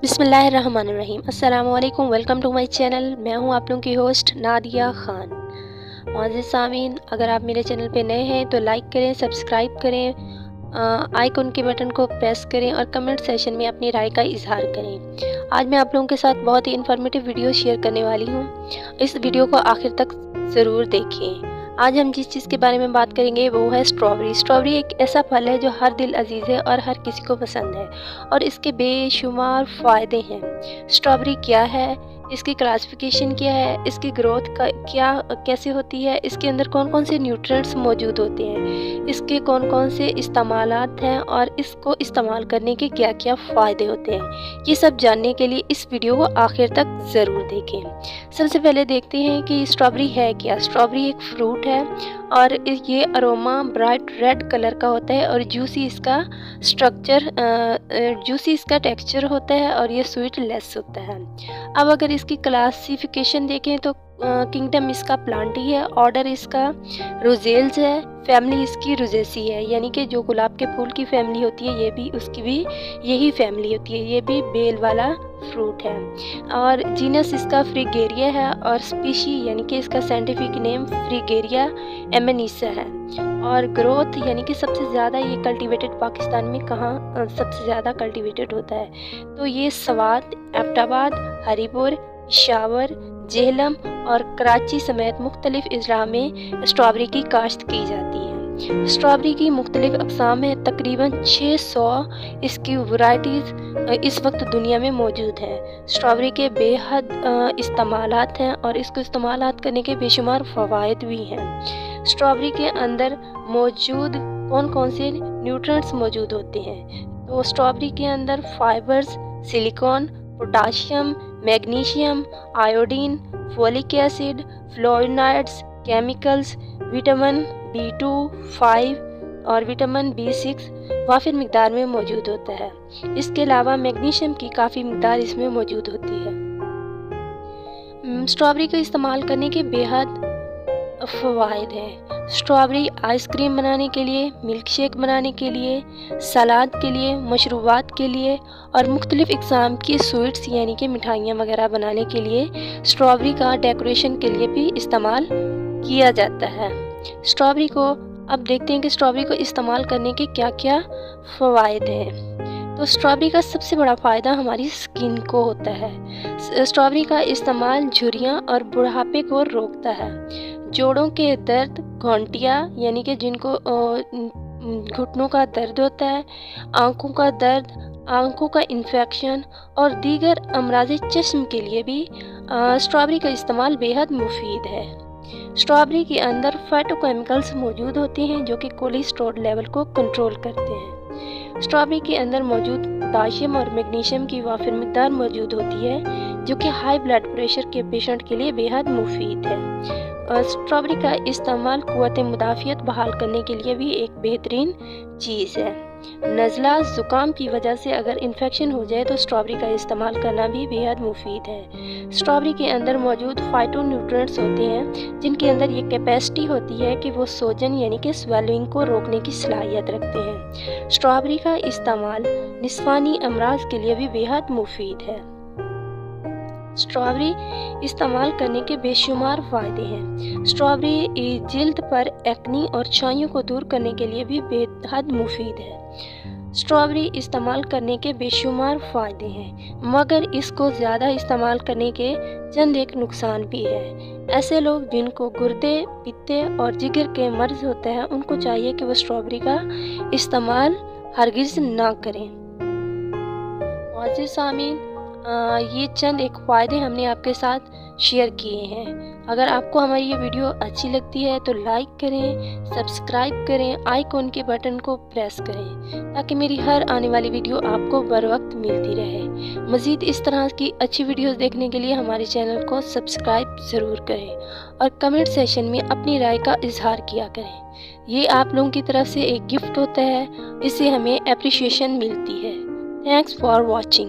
बिस्मिल्लाहिर्रहमानिर्रहीम। अस्सलामुअलैकुम, welcome to my channel. मैं हूं आप लोगों की होस्ट नादिया खान। मोअज़्ज़िज़ सामीन, अगर आप मेरे चैनल पे नए हैं तो लाइक करें, सब्सक्राइब करें, आइकन के बटन को प्रेस करें और कमेंट सेशन में अपनी राय का इजहार करें। आज मैं आप लोगों के साथ बहुत ही इन्फॉर्मेटिव वीडियो शेयर करने वाली हूँ। इस वीडियो को आखिर तक ज़रूर देखें। आज हम जिस चीज़ के बारे में बात करेंगे वो है स्ट्रॉबेरी। स्ट्रॉबेरी एक ऐसा फल है जो हर दिल अजीज़ है और हर किसी को पसंद है और इसके बेशुमार फ़ायदे हैं। स्ट्रॉबेरी क्या है, इसकी क्लासिफिकेशन क्या है, इसकी ग्रोथ का क्या कैसे होती है, इसके अंदर कौन कौन से न्यूट्रिएंट्स मौजूद होते हैं, इसके कौन कौन से इस्तेमालात हैं और इसको इस्तेमाल करने के क्या क्या फ़ायदे होते हैं, ये सब जानने के लिए इस वीडियो को आखिर तक ज़रूर देखें। सबसे पहले देखते हैं कि स्ट्रॉबेरी है क्या। स्ट्रॉबेरी एक फ्रूट है और ये अरोमा ब्राइट रेड कलर का होता है और जूसी इसका टेक्सचर होता है और ये स्वीट लेस होता है। अब अगर इसकी क्लासिफिकेशन देखें तो किंगडम इसका प्लांटी है, ऑर्डर इसका रोजेल्स है, फैमिली इसकी रोजेसी है, यानी कि जो गुलाब के फूल की फैमिली होती है ये भी उसकी भी यही फैमिली होती है, ये भी बेल वाला फ्रूट है। और जीनस इसका फ्रिगेरिया है और स्पीशी यानी कि इसका साइंटिफिक नेम फ्रिगेरिया एमेनिसा है। और ग्रोथ यानी कि सबसे ज़्यादा ये कल्टीवेटेड पाकिस्तान में कहाँ सबसे ज़्यादा कल्टीवेटेड होता है, तो ये स्वात, एबटाबाद, हरीपुर, पेशावर, जेहलम और कराची समेत मुख्तलिफ अजला में स्ट्रॉबेरी की काश्त की जाती है। स्ट्रॉबेरी की मुख्तलिफ अक़साम है, तकरीबन 600 इसकी वैरायटीज़ इस वक्त दुनिया में मौजूद हैं। स्ट्रॉबेरी के बेहद इस्तेमालात हैं और इसको इस्तेमालात करने के बेशुमार फ़वाइद भी हैं। स्ट्रॉबेरी के अंदर मौजूद कौन कौन से न्यूट्रिएंट्स मौजूद होते हैं, तो स्ट्रॉबेरी के अंदर fibres, silicon, potassium, magnesium, iodine, folic acid, fluorinides, chemicals, vitamin B2, 5 और विटामिन B6 वाफिर मिकदार में मौजूद होता है। इसके अलावा मैग्नीशियम की काफ़ी मिकदार इसमें मौजूद होती है। स्ट्रॉबेरी को इस्तेमाल करने के बेहद फ़वाइद हैं। स्ट्रॉबेरी आइसक्रीम बनाने के लिए, मिल्क शेक बनाने के लिए, सलाद के लिए, मशरूबात के लिए और मुख्तलिफ़ इक़साम की स्वीट्स यानी कि मिठाइयाँ वगैरह बनाने के लिए स्ट्रॉबेरी का डेकोरेशन के लिए भी इस्तेमाल किया जाता है। स्ट्रॉबेरी को अब देखते हैं कि स्ट्रॉबेरी को इस्तेमाल करने के क्या क्या फ़वाइद हैं। तो स्ट्रॉबेरी का सबसे बड़ा फ़ायदा हमारी स्किन को होता है। स्ट्रॉबेरी का इस्तेमाल झुर्रियाँ और बुढ़ापे को रोकता है। जोड़ों के दर्द, घोंटियाँ यानी कि जिनको घुटनों का दर्द होता है, आँखों का दर्द, आँखों का इन्फेक्शन और दीगर अमराज़ चश्म के लिए भी स्ट्रॉबेरी का इस्तेमाल बेहद मुफीद है। स्ट्रॉबेरी के अंदर फाइटोकेमिकल्स मौजूद होते हैं जो कि कोलेस्ट्रॉल लेवल को कंट्रोल करते हैं। स्ट्रॉबेरी के अंदर मौजूद पोटाशियम और मैग्नीशियम की वाफिर मिकदार मौजूद होती है जो कि हाई ब्लड प्रेशर के पेशेंट के लिए बेहद मुफीद है। स्ट्रॉबेरी का इस्तेमाल क़ुव्वत मुदाफ़ियत बहाल करने के लिए भी एक बेहतरीन चीज़ है। नज़ला ज़ुकाम की वजह से अगर इन्फेक्शन हो जाए तो स्ट्रॉबेरी का इस्तेमाल करना भी बेहद मुफीद है। स्ट्रॉबेरी के अंदर मौजूद फाइटोन्यूट्रिएंट्स होते हैं जिनके अंदर ये कैपेसिटी होती है कि वो सोजन यानी कि स्वेलिंग को रोकने की सलाहियत रखते हैं। स्ट्रॉबेरी का इस्तेमाल निस्वानी अमराज के लिए भी बेहद मुफीद है। स्ट्रॉबेरी इस्तेमाल करने के बेशुमार फ़ायदे हैं। स्ट्रॉबेरी जिल्द पर एक्नी और छाइयों को दूर करने के लिए भी बेहद मुफीद है। स्ट्रॉबेरी इस्तेमाल करने के बेशुमार फ़ायदे हैं, मगर इसको ज़्यादा इस्तेमाल करने के चंद एक नुकसान भी है। ऐसे लोग जिनको गुर्दे, पित्ते और जिगर के मर्ज़ होते हैं उनको चाहिए कि वो स्ट्रॉबेरी का इस्तेमाल हरगिज़ ना करें। मोअज़्ज़िज़ सामीन, ये चंद एक फ़ायदे हमने आपके साथ शेयर किए हैं। अगर आपको हमारी ये वीडियो अच्छी लगती है तो लाइक करें, सब्सक्राइब करें, आइकॉन के बटन को प्रेस करें ताकि मेरी हर आने वाली वीडियो आपको बर वक्त मिलती रहे। मज़ीद इस तरह की अच्छी वीडियोस देखने के लिए हमारे चैनल को सब्सक्राइब ज़रूर करें और कमेंट सेशन में अपनी राय का इजहार किया करें। ये आप लोगों की तरफ से एक गिफ्ट होता है, इससे हमें अप्रिशिएशन मिलती है। Thanks for watching.